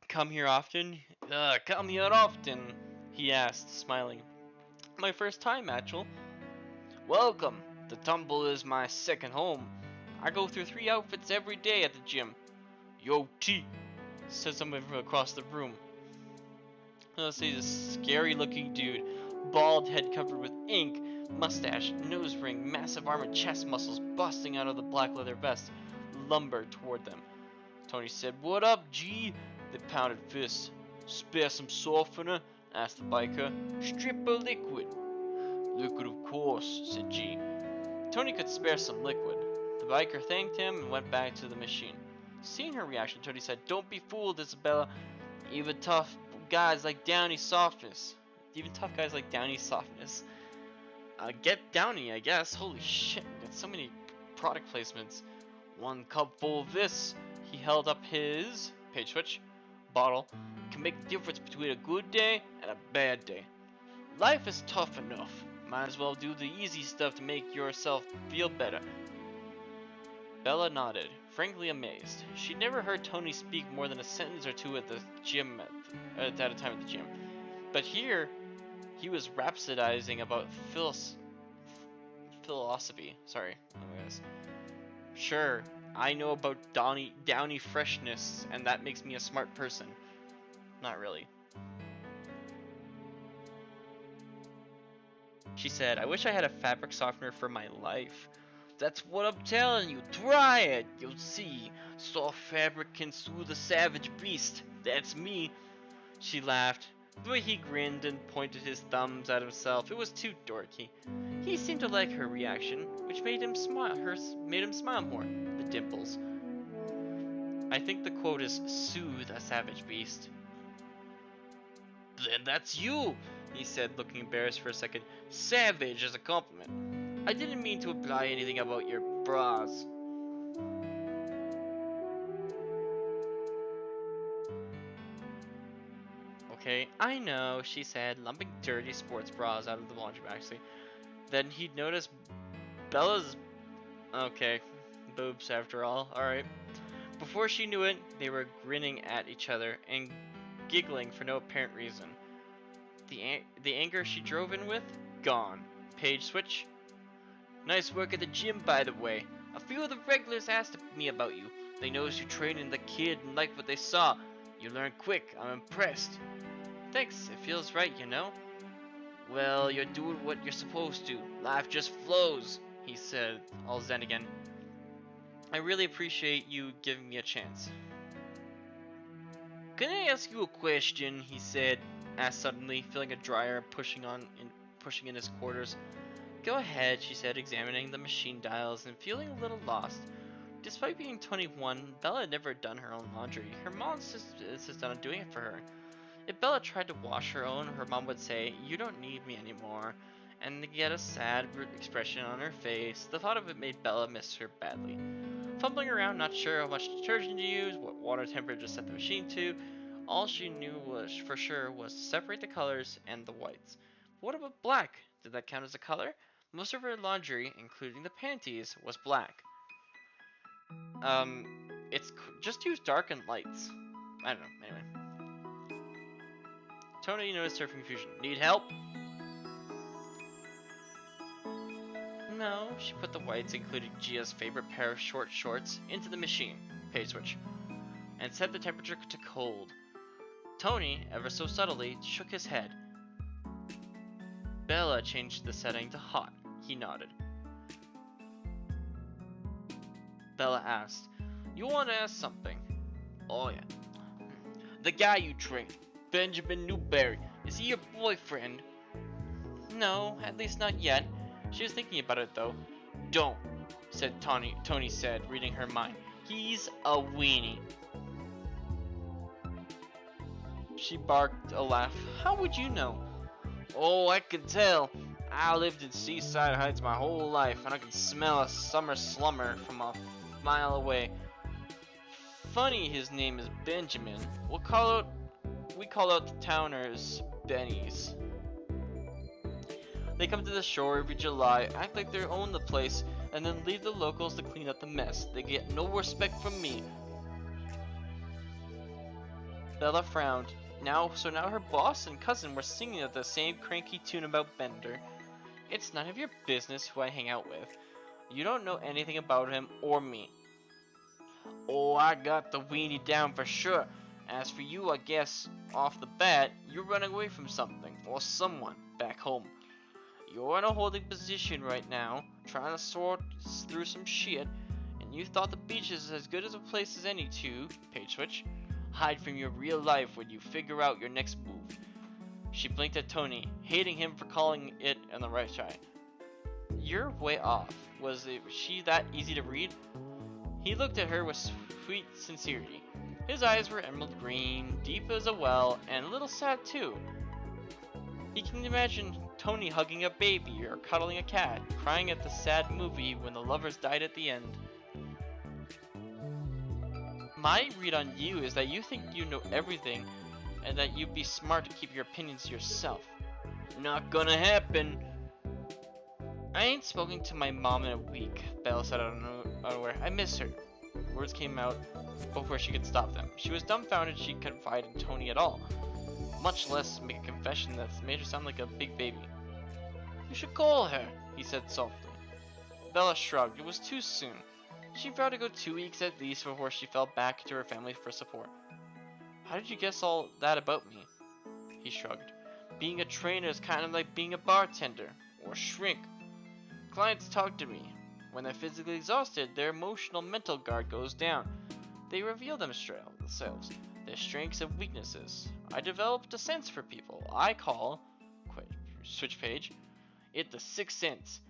Come here often? Come here often, he asked, smiling. My first time, actual. Welcome. The tumble is my second home. I go through 3 outfits every day at the gym. Yo, T, said someone from across the room. Let's see, this scary-looking dude. Bald head covered with ink, mustache, nose ring, massive arm and chest muscles busting out of the black leather vest, lumbered toward them. Tony said, "What up, G?" They pounded fists. "Spare some softener?" asked the biker. "Strip or liquid?" "Liquid, of course," said G. Tony could spare some liquid. The biker thanked him and went back to the machine. Seeing her reaction, Tony said, "Don't be fooled, Isabella. Even tough guys like Downey softness. Get Downey, I guess. Holy shit, we got so many product placements. 1 cup full of this." He held up his page switch bottle. "Can make the difference between a good day and a bad day. Life is tough enough. Might as well do the easy stuff to make yourself feel better." Bella nodded, frankly amazed. She'd never heard Tony speak more than a sentence or two at the gym at a time at the gym. But here, he was rhapsodizing about philosophy. Sorry, anyways. Sure, I know about Downy freshness, and that makes me a smart person. Not really. She said, "I wish I had a fabric softener for my life." "That's what I'm telling you. Try it. You'll see. Soft fabric can soothe a savage beast. That's me." She laughed. The way he grinned and pointed his thumbs at himself, it was too dorky. He seemed to like her reaction, which made him smile. Made him smile more. The dimples. I think the quote is "soothe a savage beast." "Then that's you," he said, looking embarrassed for a second. "Savage as a compliment. I didn't mean to imply anything about your bras." "Okay, I know," she said, lumping dirty sports bras out of the laundry basket. Then he'd noticed Bella's... Okay, boobs after all, alright. Before she knew it, they were grinning at each other and giggling for no apparent reason. The anger she drove in with? Gone. Page switch. "Nice work at the gym, by the way. A few of the regulars asked me about you. They noticed you training the kid and liked what they saw. You learn quick. I'm impressed." "Thanks, it feels right, you know." "Well, you're doing what you're supposed to. Life just flows," he said, all zen again. "I really appreciate you giving me a chance." "Can I ask you a question?" he said, asked suddenly, filling a dryer and pushing in his quarters. "Go ahead," she said, examining the machine dials and feeling a little lost. Despite being 21, Bella had never done her own laundry. Her mom insisted on doing it for her. If Bella tried to wash her own, her mom would say, "You don't need me anymore," and get a sad expression on her face. The thought of it made Bella miss her badly. Fumbling around, not sure how much detergent to use, what water temperature to set the machine to, all she knew for sure was to separate the colors and the whites. What about black? Did that count as a color? Most of her laundry, including the panties, was black. It's just use dark and lights. I don't know, anyway. Tony noticed her confusion. "Need help?" "No." She put the whites, including Gia's favorite pair of short shorts, into the machine, page switch, and set the temperature to cold. Tony, ever so subtly, shook his head. Bella changed the setting to hot. He nodded. Bella asked, "You want to ask something?" "Oh yeah. The guy you trained, Benjamin Newberry, is he your boyfriend?" "No, at least not yet. She was thinking about it though." "Don't," said Tony said, reading her mind. "He's a weenie." She barked a laugh. "How would you know?" "Oh, I can tell. I lived in Seaside Heights my whole life, and I can smell a summer slumber from a mile away. Funny his name is Benjamin. We call out the towners Bennies. They come to the shore every July, act like they own the place, and then leave the locals to clean up the mess. They get no respect from me." Bella frowned. Now her boss and cousin were singing the same cranky tune about Bender. "It's none of your business who I hang out with. You don't know anything about him or me." "Oh, I got the weenie down for sure. As for you, I guess, off the bat, you're running away from something, or someone, back home. You're in a holding position right now, trying to sort through some shit, and you thought the beach is as good as a place as any to, page switch, hide from your real life when you figure out your next move." She blinked at Tony, hating him for calling it on the right track. "You're way off. Was she that easy to read?" He looked at her with sweet sincerity. His eyes were emerald green, deep as a well, and a little sad too. He can imagine Tony hugging a baby or cuddling a cat, crying at the sad movie when the lovers died at the end. "My read on you is that you think you know everything, and that you'd be smart to keep your opinions to yourself." "Not gonna happen." "I ain't spoken to my mom in a week," Bella said out of nowhere. "I miss her." Words came out before she could stop them. She was dumbfounded she could confide in Tony at all, much less make a confession that made her sound like a big baby. "You should call her," he said softly. Bella shrugged. It was too soon. She vowed to go 2 weeks at least before she fell back to her family for support. "How did you guess all that about me?" He shrugged. "Being a trainer is kind of like being a bartender, or a shrink. Clients talk to me. When they're physically exhausted, their emotional mental guard goes down. They reveal themselves, their strengths and weaknesses. I developed a sense for people. I call," switch page, "it the sixth sense.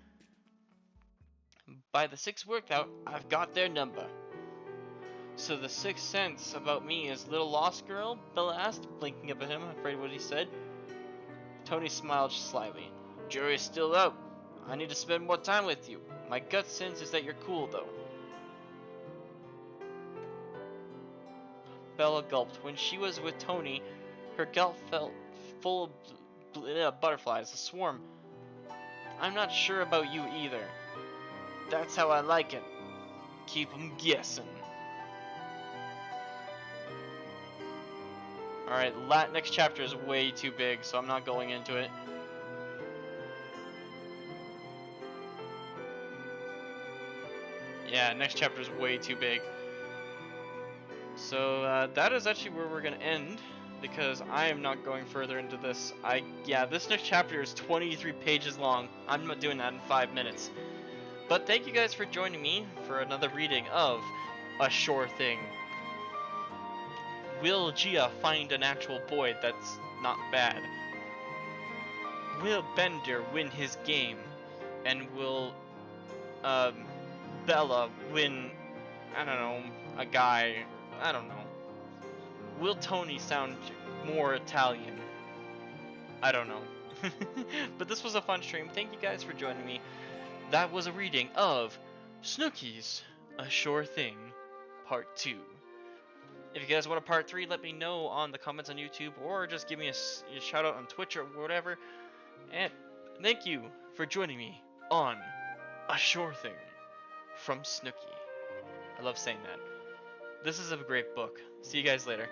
By the sixth workout, I've got their number." "So the sixth sense about me is little lost girl?" Bella asked, blinking up at him, afraid what he said. Tony smiled slyly. "Jury's still out. I need to spend more time with you. My gut sense is that you're cool, though." Bella gulped. When she was with Tony, her gut felt full of butterflies, a swarm. "I'm not sure about you either." "That's how I like it. Keep 'em guessing." Alright, next chapter is way too big, so I'm not going into it. Yeah, next chapter is way too big. So that is actually where we're gonna end, because I am not going further into this. This next chapter is 23 pages long. I'm not doing that in 5 minutes. But thank you guys for joining me for another reading of A Sure Thing. Will Gia find an actual boy that's not bad? Will Bender win his game? And will Bella win, I don't know, a guy? I don't know. Will Tony sound more Italian? I don't know. But this was a fun stream. Thank you guys for joining me. That was a reading of Snooki's A Sure Thing, Part 2. If you guys want a Part 3, let me know on the comments on YouTube, or just give me a shout out on Twitch or whatever. And thank you for joining me on A Sure Thing from Snooki. I love saying that. This is a great book. See you guys later.